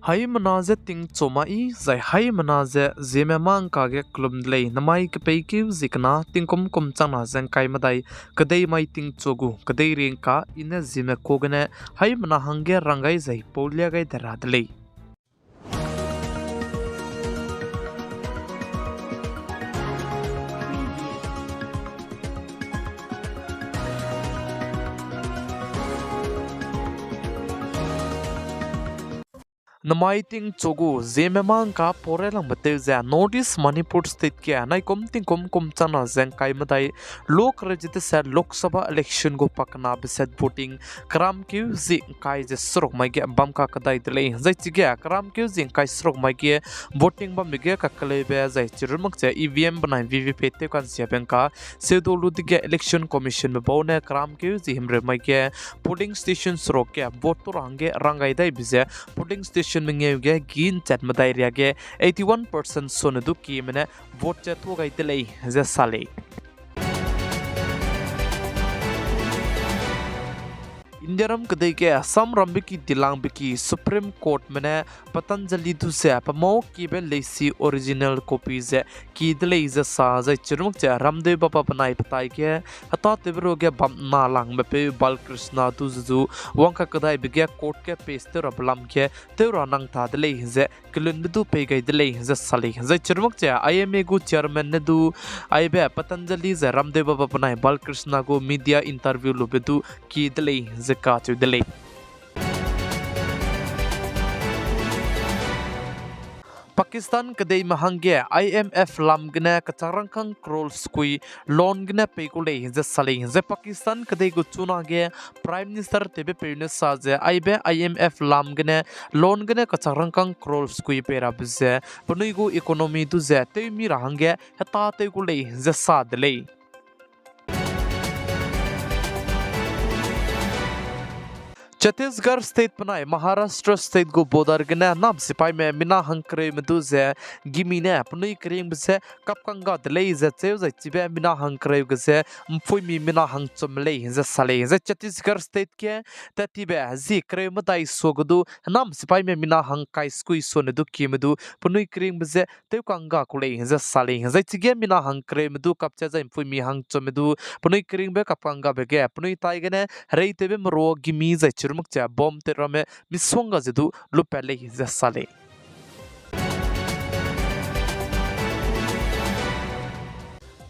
Hai manaze ting chomai zai hai manaze ZemeMaNka ge klumdlei namai ke peiki zikna tingkom kom chana zeng kai madai kadai mai ting chogu kadai ringka ina Zeme kogane hai mana hange rangai zai polya gai daradlei namai ting chogu ZemeMaNka porelang batel za Northeast Manipur state ke anai kom ting kom chana zeng kai madai lok rajit sa Lok Sabha election go pakna beset voting kram kyu zi kai je srok mai ge bamka kadai dele zai chige kram kyu zi kai srok mai ge voting bam ge ka kale be zai chirmak che EVM banai VVP te kan sia benka sedolu dige election commission be bone kram kyu zi himre mai ge polling station srok ke vote to range rangai dai bize polling station mengege gin chat madai riage 81% sonadu ki mene vote chat ho gai delei je sale Indiaram kadai ke Assam rambiki dilang biki Supreme Court mene Patanjali du se pamo ki be lesi original copies ki delei je sa zai chirmuk che Ramdev baba banai patai ke hata tebro ge bam na lang be pe Balkrishna du zu wangka kadai bige court ke peste rablam ke tewra nang ta delei je kilun du pe gai delei je sali zai chirmuk che IMA gu chairman ne du aibe Patanjali je Ramdev baba banai Balkrishna go media interview lo bedu ki delei je ka chu delay Pakistan kadai mahangge IMF lam gna kacharangkang krol skui loan gna pekule je sale je Pakistan kadai gu chuna ge prime minister tebe perne sa je aibe IMF lam gna loan gna kacharangkang krol skui pera bze punui gu economy du je te mi rahangge hata te gu le je sa delay Chhattisgarh state panai Maharashtra state go bodar gna nam sipai me mina hankre medu ze gimine punui kring bse kapkanga delei ze cheu ze chibe mina hankre gse mfui mi mina hangchom lei ze sale ze Chhattisgarh state ke tatibe zi kre madai sogudu nam sipai me mina hangkai skui sonedu kimedu punui kring bse teu kanga kulei ze sale ze chige mina hankre medu kapcha ze mfui mi hangchom medu punui kring be kapkanga bege punui tai gene rei tebe mro gimi ze mukcha bom terame miswanga zedu lupele ze sale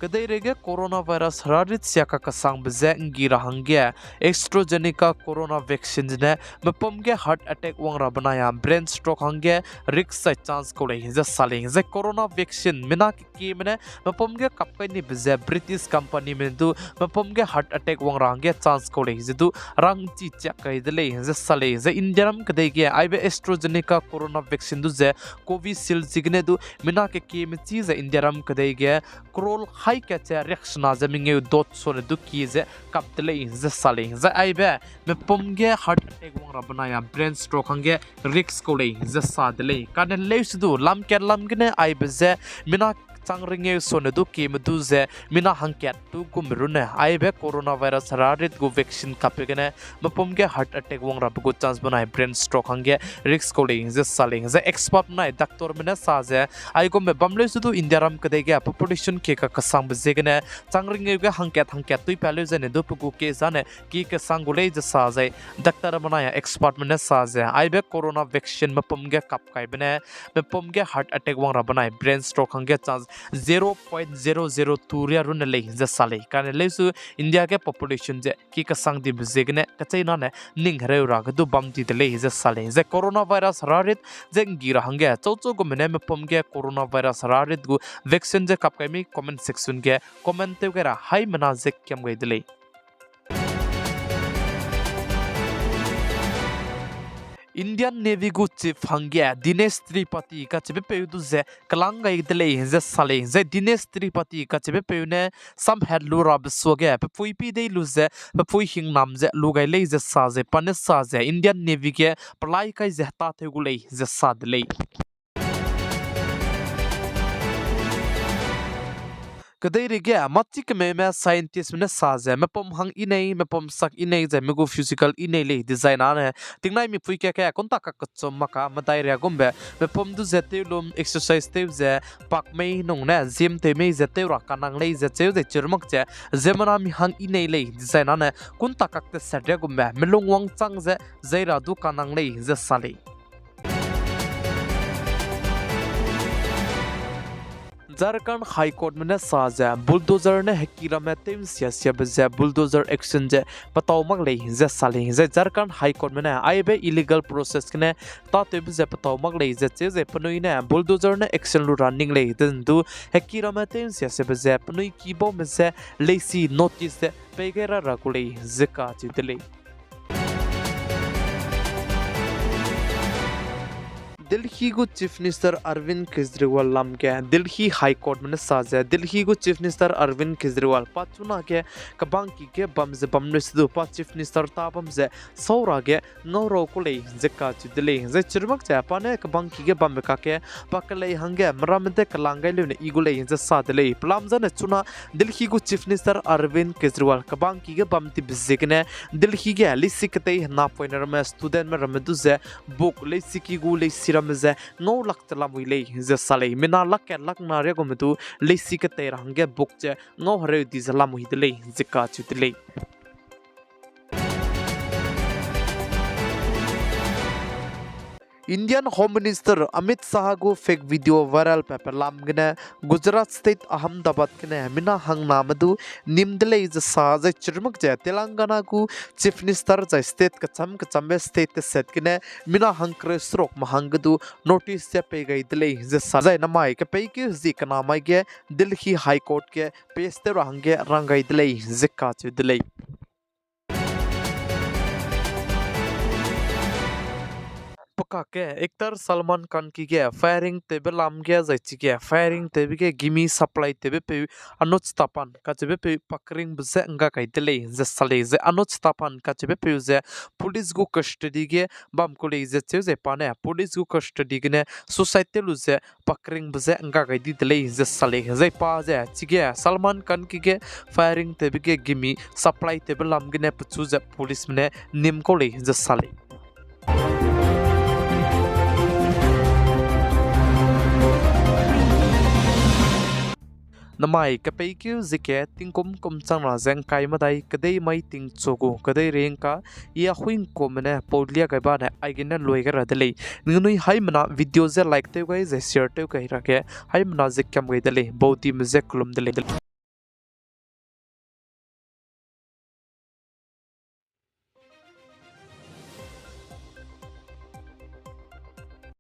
kadai rege coronavirus rarit siaka kasang beze ngira hangge AstraZeneca corona vaccine ne mapomge heart attack wangra banaya brain stroke hangge risk sa chance ko le ze sale ze corona vaccine mina ki mene mapomge kapkai ni beze British company men du mapomge heart attack wangra hangge chance ko le ze du rang chi cha kai de le ze sale ze indianam kadai ge aibe AstraZeneca corona vaccine du ze Covishield signe du mina ki me chi ze indianam kadai ge krol hai ke che reaction zaming dot so ne du ki ze kaptle ze sale ze aibe me pomge heart attack wang ra banaya brain stroke hange risk ko le ze sa de le kan le su lam ke lam gene aibe ze mina changringe sone du ki medu ze mina hangket tu kumrune aibe coronavirus rarit go vaccine kapegene mapomge heart attack wang rab go chance banai brain stroke hange risk ko le ze saling ze expert nai doctor mena sa ze ai go me bamle su du indiaram kade ge population ke ka kasang bje gene changringe ge hangket tu pale ze ne du pugu ke zane ki ke sangule ze sa ze doctor banaya expert mena sa ze aibe corona vaccine mapomge kap kai bene mapomge heart attack wang rab banai brain stroke hange chance 0.002 ria run le za sale kan le su india ke population je ki ka sang di bzegne ka chaina ne ning hre ra ga du bam ti le za sale ze coronavirus rarit je ngira hange chocho go mene me pom ge coronavirus rarit gu vaccine je kap kai mi comment section ge comment te ga hai mana je kyam gai dile Indian Navy gu chief hangya Dinesh Tripathi ka chebe peudu ze kalanga idle ze sale ze Dinesh Tripathi ka chebe peune sam head lu rab soge pe pui pi dei lu ze pe pui hing nam ze lu gai le ze sa ze panes sa ze Indian Navy ke plai kai ze ta thegu le ze sa de le Kadai rege mati keme me scientist mene saze me pom hang inei me pom sak inei je me go physical inei le design ane tingnai mi pui ke konta ka kachom maka madai ria gombe me pom du zete lum exercise te je pak mei nong ne gym te mei zete ra kanang le je cheu je chirmak je zemana mi hang inei le design ane kunta ka te sadre gombe me longwang chang je zaira du kanang le je sale Jharkhand High Court में साजा bulldozer ने हकीरा में तेम सियासिया बजे bulldozer action जे पताओ मगले जे साले जे Jharkhand High Court में आइबे illegal process ने ताते बजे पताओ मगले जे जे पनुई ने बुलडोजर ने एक्शन लु रनिंग ले दंदु हकीरा में तेम सियासिया बजे पनुई कीबो में से लेसी नोटिस पेगेरा रकुले जिका जितले दिल्ली को चीफ मिनिस्टर अरविंद केजरीवाल लाम के दिल्ली हाई कोर्ट में साजा दिल्ली को चीफ मिनिस्टर अरविंद केजरीवाल पाचुना के कबांकी के बमजे बमनेसदु पा चीफ मिनिस्टर ताबमजे सौरा के नौरो कोले जका दिल्ली जे चिरमक जापाने कबांकी के बमका के पकले हंगे मरामते कलांगे लेने इगुले जे सादले प्लामजन चुना दिल्ली को चीफ मिनिस्टर अरविंद केजरीवाल कबांकी के बमति बिजिकने दिल्ली के लिसिकते ना पोइनर में स्टूडेंट में रमदुजे बुक लेसिकी गु लेसिरा मजे नो लक्तला मुइले जे साले मिना लक ना रे गोमतु लेसी के तेरंगे बुक जे नो हरे दिजला मुहिदले जिका चुतले Indian Home Minister Amit Shah go fake video viral paper lamgene Gujarat State Ahmedabad kene mina hang namadu nimdele is saje chirmak je Telangana ku Chief Minister ja state kachambe state set kene mina hang kresrok mahangdu notice je pe gai dele je saje namai ke pe ki zik namai ge Delhi High Court ke peste range rangai dele zikka chu dele पका के actor Salman Khan की के firing तेबे लाम के जाइची के firing तेबे के गिमी सप्लाई तेबे पे अनुज तापन का जेबे पे पकरिंग बजे अंगा काइतले जे सले जे अनुज तापन का जेबे पे जे पुलिस गो कस्टडी के बम को ले जे जे पाने पुलिस गो कस्टडी के सोसाइटी लु जे पकरिंग बजे अंगा काइदी तले जे सले जे पा जे चिगे सलमान खान की के फायरिंग तेबे के गिमी सप्लाई तेबे लाम के पुचु जे पुलिस में निम को ले जे सले Namai kapaiku zike tingkum kumchang na zeng kai madai kadai mai ting chogu kadai rengka ia huing komene podlia kai ba ne aigena loiga radale ningnui haimana video ze like te gai ze share te gai rake haimana ze kam gai dale bauti mze kulum dale